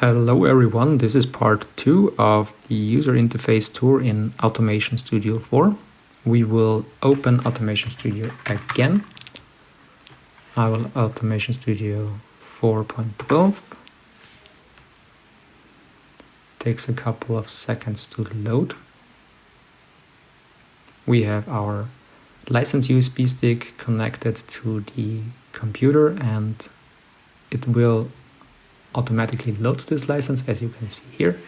Hello everyone, this is part 2 of the user interface tour in Automation Studio 4. We will open Automation Studio again. I will Automation Studio 4.12. Takes a couple of seconds to load. We have our license USB stick connected to the computer and it will automatically load this license, as you can see here.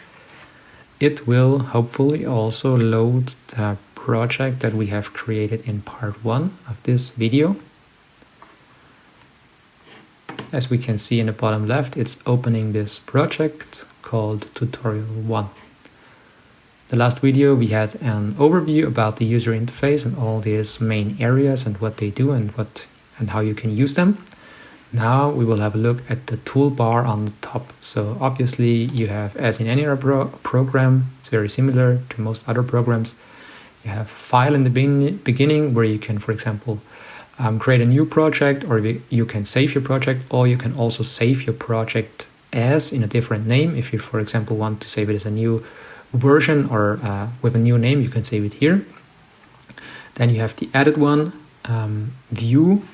It will hopefully also load the project that we have created in part 1 of this video. As we can see in the bottom left, it's opening this project called Tutorial 1. The last video we had an overview about the user interface and all these main areas and what they do and how you can use them. Now we will have a look at the toolbar on the top. So obviously you have, as in any other program, it's very similar to most other programs. You have file in the beginning where you can, for example, create a new project, or you can save your project, or you can also save your project as in a different name. If you, for example, want to save it as a new version or with a new name, you can save it here. Then you have the added one, view.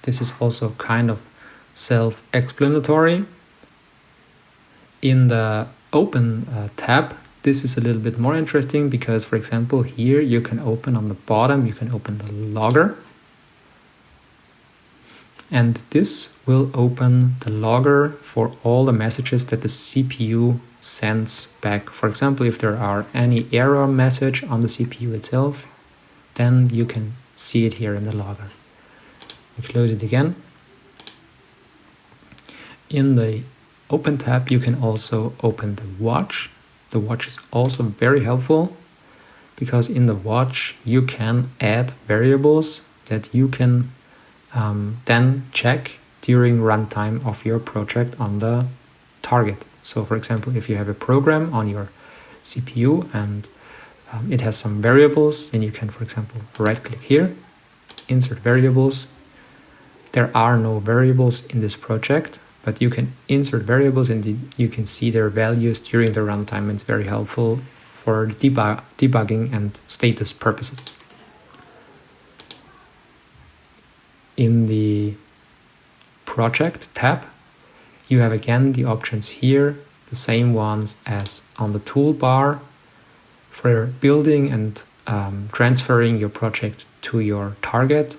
This is also kind of self-explanatory. In the Open tab, this is a little bit more interesting because, for example, here you can open on the bottom, you can open the logger. And this will open the logger for all the messages that the CPU sends back. For example, if there are any error message on the CPU itself, then you can see it here in the logger. We close it again. In the Open tab, you can also open the watch. The watch is also very helpful because in the watch you can add variables that you can then check during runtime of your project on the target. So for example, if you have a program on your CPU and it has some variables, then you can, for example, right click here, insert variables. There are no variables in this project, but you can insert variables and you can see their values during the runtime. It's very helpful for debugging and status purposes. In the Project tab, you have again the options here, the same ones as on the toolbar for building and transferring your project to your target.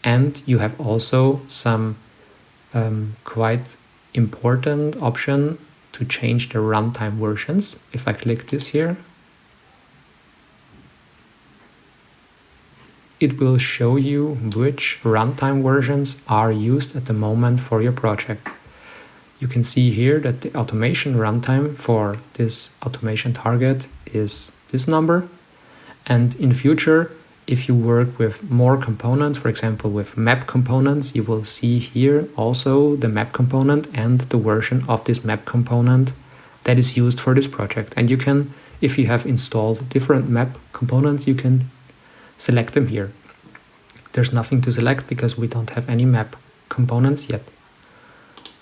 And you have also some quite important option to change the runtime versions. If I click this here, it will show you which runtime versions are used at the moment for your project. You can see here that the automation runtime for this automation target is this number. And in future, if you work with more components, for example with map components, you will see here also the map component and the version of this map component that is used for this project. And you can, if you have installed different map components, you can select them here. There's nothing to select because we don't have any map components yet.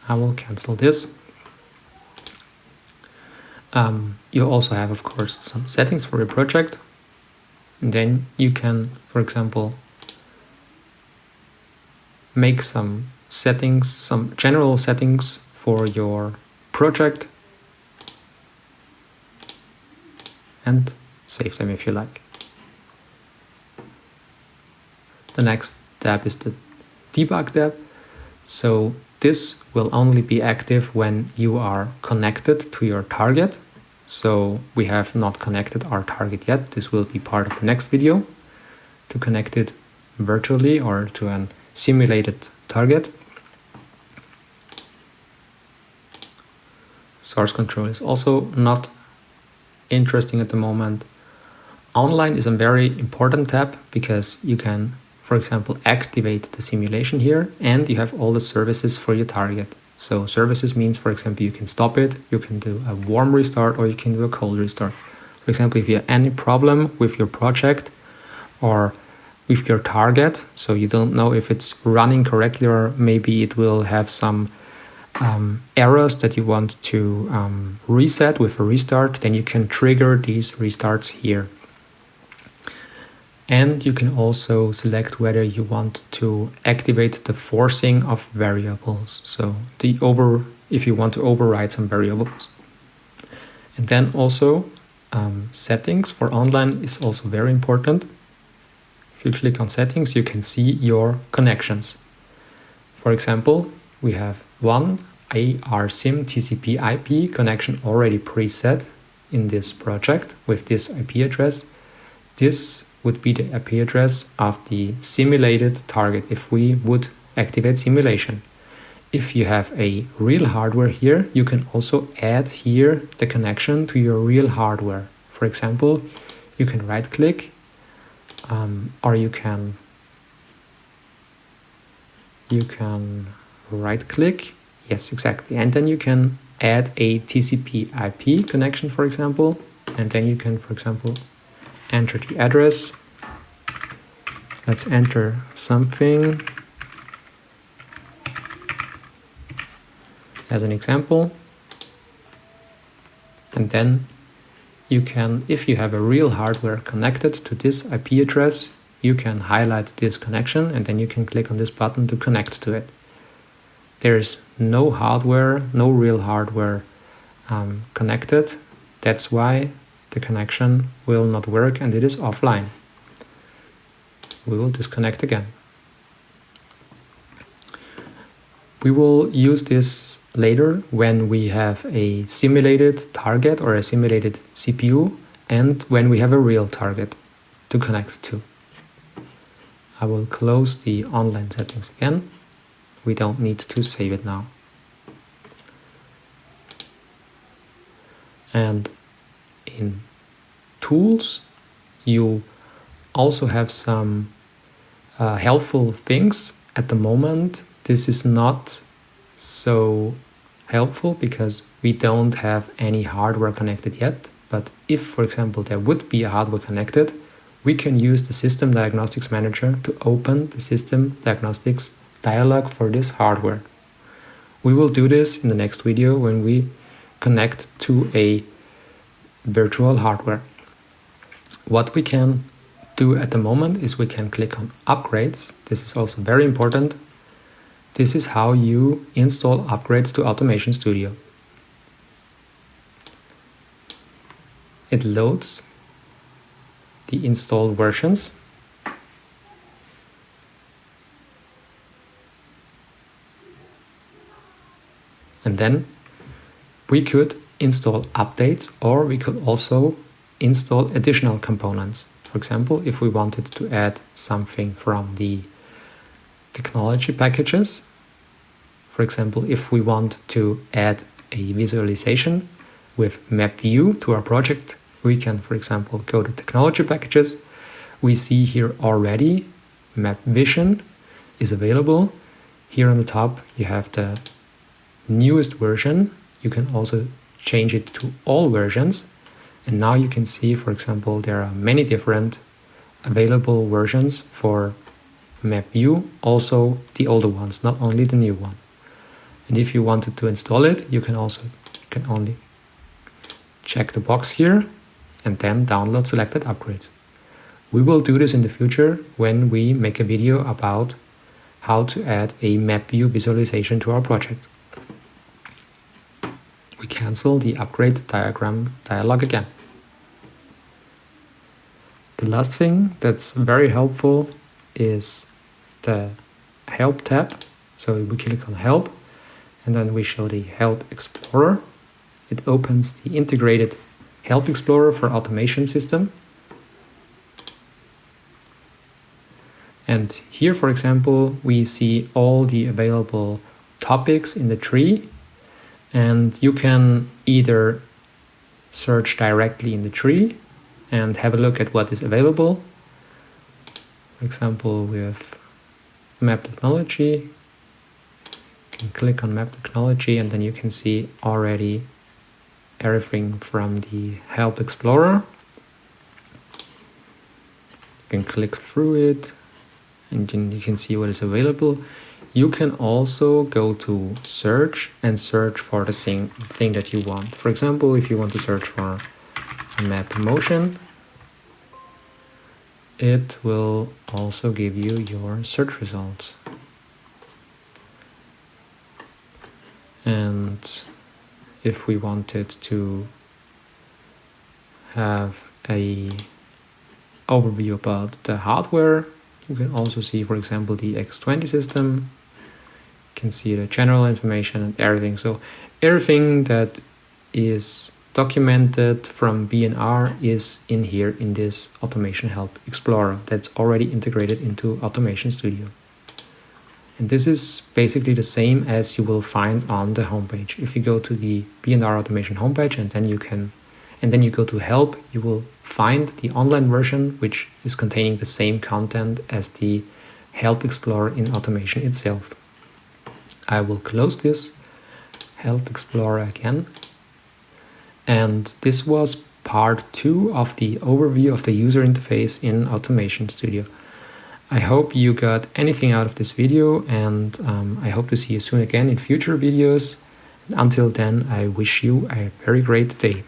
I will cancel this. You also have, of course, some settings for your project. And then you can, for example, make some settings, some general settings for your project and save them if you like. The next tab is the Debug tab. So this will only be active when you are connected to your target. So we have not connected our target yet. This will be part of the next video to connect it virtually or to a simulated target. Source control is also not interesting at the moment. Online is a very important tab because you can, for example, activate the simulation here and you have all the services for your target. So services means, for example, you can stop it, you can do a warm restart or you can do a cold restart. For example, if you have any problem with your project or with your target, so you don't know if it's running correctly or maybe it will have some errors that you want to reset with a restart, then you can trigger these restarts here. And you can also select whether you want to activate the forcing of variables. So if you want to override some variables. And then also settings for online is also very important. If you click on settings, you can see your connections. For example, we have one ARsim TCP IP connection already preset in this project with this IP address. This would be the IP address of the simulated target if we would activate simulation. If you have a real hardware here, you can also add here the connection to your real hardware. For example, you can right click or you can right click. Yes, exactly. And then you can add a TCP IP connection, for example, and then you can, for example, enter the address. Let's enter something as an example. And then you can, if you have a real hardware connected to this IP address, you can highlight this connection and then you can click on this button to connect to it. There's no hardware, no real hardware connected. That's why the connection will not work and it is offline. We will disconnect again. We will use this later when we have a simulated target or a simulated CPU and when we have a real target to connect to. I will close the online settings again. We don't need to save it now. And in tools, you also have some helpful things. At the moment, this is not so helpful because we don't have any hardware connected yet. But if, for example, there would be a hardware connected, we can use the System Diagnostics Manager to open the System Diagnostics dialog for this hardware. We will do this in the next video when we connect to a virtual hardware. What we can do at the moment is we can click on upgrades. This is also very important. This is how you install upgrades to Automation Studio. It loads the installed versions. And then we could install updates or we could also install additional components. For example, if we wanted to add something from the technology packages, for example, if we want to add a visualization with map view to our project, we can, for example, go to technology packages. We see here already map vision is available. Here on the top you have the newest version. You can also change it to all versions. And now you can see, for example, there are many different available versions for map view, also the older ones, not only the new one. And if you wanted to install it, you can only check the box here and then download selected upgrades. We will do this in the future when we make a video about how to add a map view visualization to our project. We cancel the upgrade diagram dialog again. The last thing that's very helpful is the help tab. So we click on help and then we show the help explorer. It opens the integrated help explorer for automation system. And here, for example, we see all the available topics in the tree, and you can either search directly in the tree and have a look at what is available. For example, with map technology, you can click on map technology and then you can see already everything from the help explorer. You can click through it and then you can see what is available. You can also go to search and search for the thing that you want. For example, if you want to search for a map motion, it will also give you your search results. And if we wanted to have a overview about the hardware, you can also see, for example, the X20 system. You can see the general information and everything. So everything that is documented from B&R is in here in this Automation Help Explorer that's already integrated into Automation Studio. And this is basically the same as you will find on the homepage. If you go to the B&R Automation homepage and then you go to Help, you will find the online version, which is containing the same content as the Help Explorer in Automation itself. I will close this Help Explorer again. And this was part 2 of the overview of the user interface in Automation Studio. I hope you got anything out of this video, and I hope to see you soon again in future videos. And until then, I wish you a very great day.